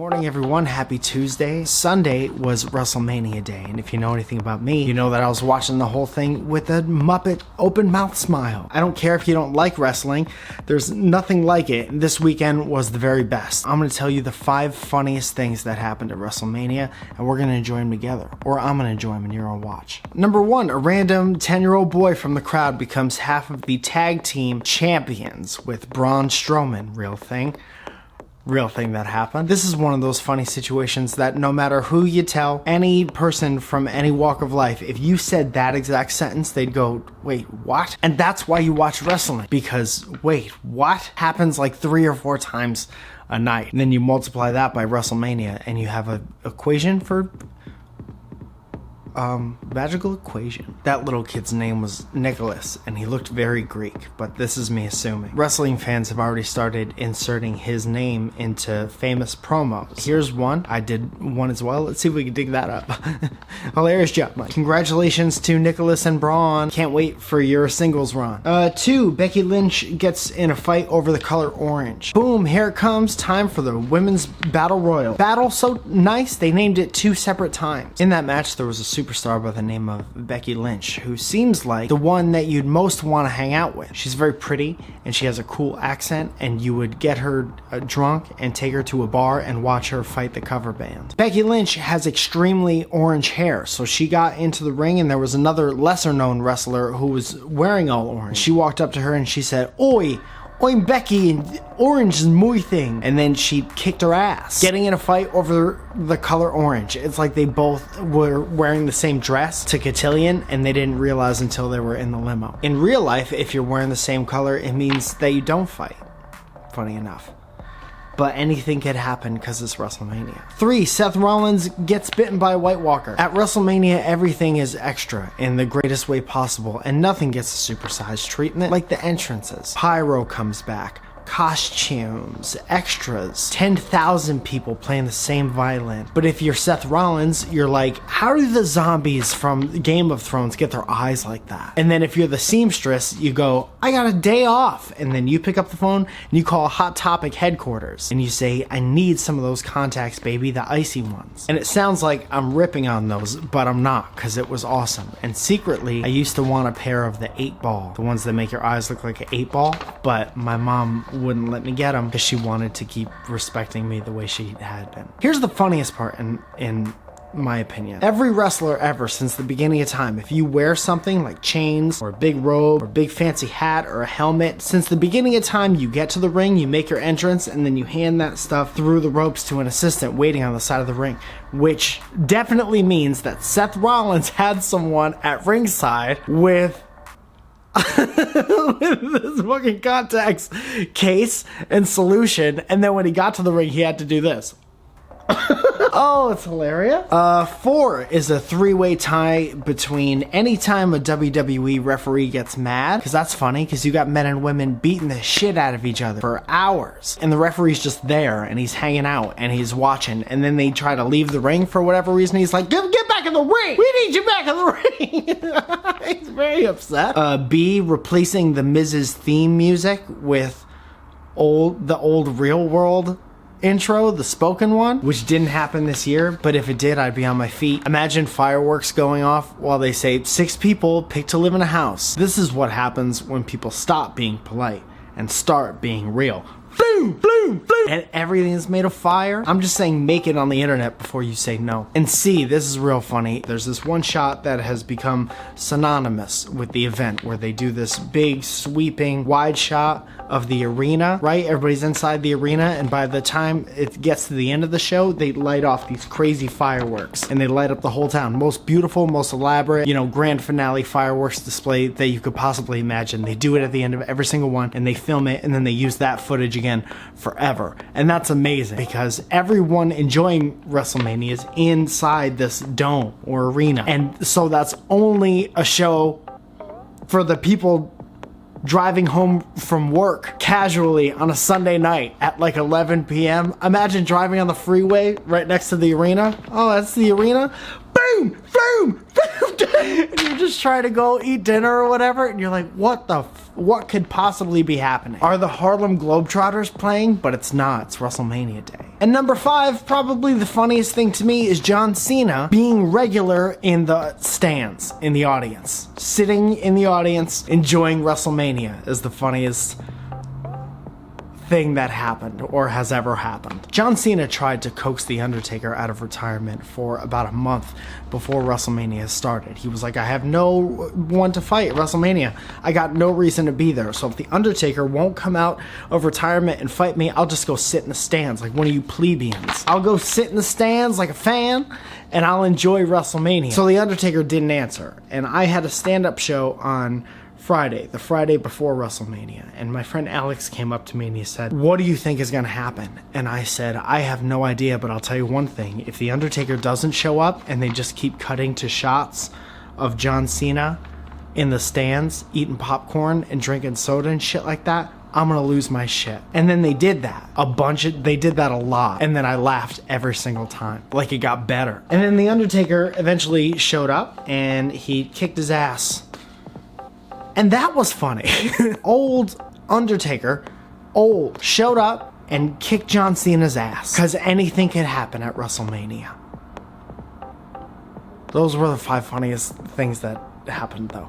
morning, everyone. Happy Tuesday. Sunday was Wrestlemania day, and if you know anything about me, you know that I was watching the whole thing with a Muppet open mouth smile. I don't care if you don't like wrestling, there's nothing like it. This weekend was the very best. I'm going to tell you the 5 funniest things that happened at Wrestlemania, and we're going to enjoy them together, or I'm going to enjoy them and you're going to watch. Number 1, a random 10-year-old boy from the crowd becomes half of the tag team champions with Braun Strowman. Real thing that happened. This is one of those funny situations that no matter who you tell, any person from any walk of life, if you said that exact sentence, they'd go, wait, what? And that's why you watch wrestling, because wait, what? Happens like 3 or 4 times a night. And then you multiply that by Wrestlemania and you have an equation for magical equation. That little kid's name was Nicholas, and he looked very Greek, but this is me assuming. Wrestling fans have already started inserting his name into famous promos. Here's one. I did one as well. Let's see if we can dig that up. Hilarious job, Mike. Congratulations to Nicholas and Braun. Can't wait for your singles run. 2, Becky Lynch gets in a fight over the color orange. Boom, here it comes. Time for the women's battle royal. Battle so nice, they named it 2 separate times. In that match, there was a superstar by the name of Becky Lynch, who seems like the one that you'd most want to hang out with. She's very pretty and she has a cool accent, and you would get her drunk and take her to a bar and watch her fight the cover band. Becky Lynch has extremely orange hair, so she got into the ring and there was another lesser known wrestler who was wearing all orange. She walked up to her and she said, "Oi, I'm Becky, and orange is my thing." And then she kicked her ass, getting in a fight over the color orange. It's like they both were wearing the same dress to cotillion, and they didn't realize until they were in the limo. In real life, if you're wearing the same color, it means that you don't fight. Funny enough. But anything could happen because it's WrestleMania. 3, Seth Rollins gets bitten by a White Walker. At WrestleMania, everything is extra in the greatest way possible, and nothing gets a supersized treatment, like the entrances. Pyro comes back. Costumes, extras, 10,000 people playing the same violin. But if you're Seth Rollins, you're like, how do the zombies from Game of Thrones get their eyes like that? And then if you're the seamstress, you go, I got a day off. And then you pick up the phone and you call Hot Topic headquarters and you say, I need some of those contacts, baby, the icy ones. And it sounds like I'm ripping on those, but I'm not, because it was awesome. And secretly, I used to want a pair of the 8-ball, the ones that make your eyes look like an 8-ball, but my mom wouldn't let me get them because she wanted to keep respecting me the way she had been. Here's the funniest part in my opinion. Every wrestler ever since the beginning of time, if you wear something like chains or a big robe or a big fancy hat or a helmet, since the beginning of time, you get to the ring, you make your entrance, and then you hand that stuff through the ropes to an assistant waiting on the side of the ring, which definitely means that Seth Rollins had someone at ringside with this fucking contacts case and solution, and then when he got to the ring, he had to do this. Oh, it's hilarious. 4 is a 3-way tie between any time a WWE referee gets mad, because that's funny, because you got men and women beating the shit out of each other for hours, and the referee's just there, and he's hanging out, and he's watching, and then they try to leave the ring for whatever reason. He's like, get back in the ring! We need you back in the ring! He's very upset. B, replacing the Miz's theme music with the old Real World intro, the spoken one, which didn't happen this year, but if it did, I'd be on my feet. Imagine fireworks going off while they say 6 people picked to live in a house. This is what happens when people stop being polite and start being real. Boom, boom, boom, and everything is made of fire. I'm just saying, make it on the internet before you say no. And C, this is real funny. There's this one shot that has become synonymous with the event where they do this big sweeping wide shot of the arena, right? Everybody's inside the arena, and by the time it gets to the end of the show, they light off these crazy fireworks and they light up the whole town. Most beautiful, most elaborate, grand finale fireworks display that you could possibly imagine. They do it at the end of every single one, and they film it, and then they use that footage again forever. And that's amazing because everyone enjoying WrestleMania is inside this dome or arena. And so that's only a show for the people driving home from work casually on a Sunday night at like 11 p.m. Imagine driving on the freeway right next to the arena. Oh, that's the arena. Boom, boom, boom. and you're just trying to go eat dinner or whatever, and you're like, what could possibly be happening? Are the Harlem Globetrotters playing? But it's not. It's WrestleMania Day. And number 5, probably the funniest thing to me, is John Cena being regular in the stands, in the audience. Sitting in the audience, enjoying WrestleMania is the funniest thing that happened or has ever happened. John Cena tried to coax The Undertaker out of retirement for about a month before WrestleMania started. He was like, I have no one to fight at WrestleMania. I got no reason to be there. So if The Undertaker won't come out of retirement and fight me, I'll just go sit in the stands like one of you plebeians. I'll go sit in the stands like a fan and I'll enjoy WrestleMania. So The Undertaker didn't answer. And I had a stand-up show on Friday, the Friday before WrestleMania, and my friend Alex came up to me and he said, what do you think is going to happen? And I said, I have no idea, but I'll tell you one thing. If The Undertaker doesn't show up and they just keep cutting to shots of John Cena in the stands, eating popcorn and drinking soda and shit like that, I'm gonna lose my shit. And then they did that. They did that a lot. And then I laughed every single time. Like it got better. And then The Undertaker eventually showed up and he kicked his ass. And that was funny. Old Undertaker, showed up and kicked John Cena's ass. Because anything could happen at WrestleMania. Those were the 5 funniest things that happened, though.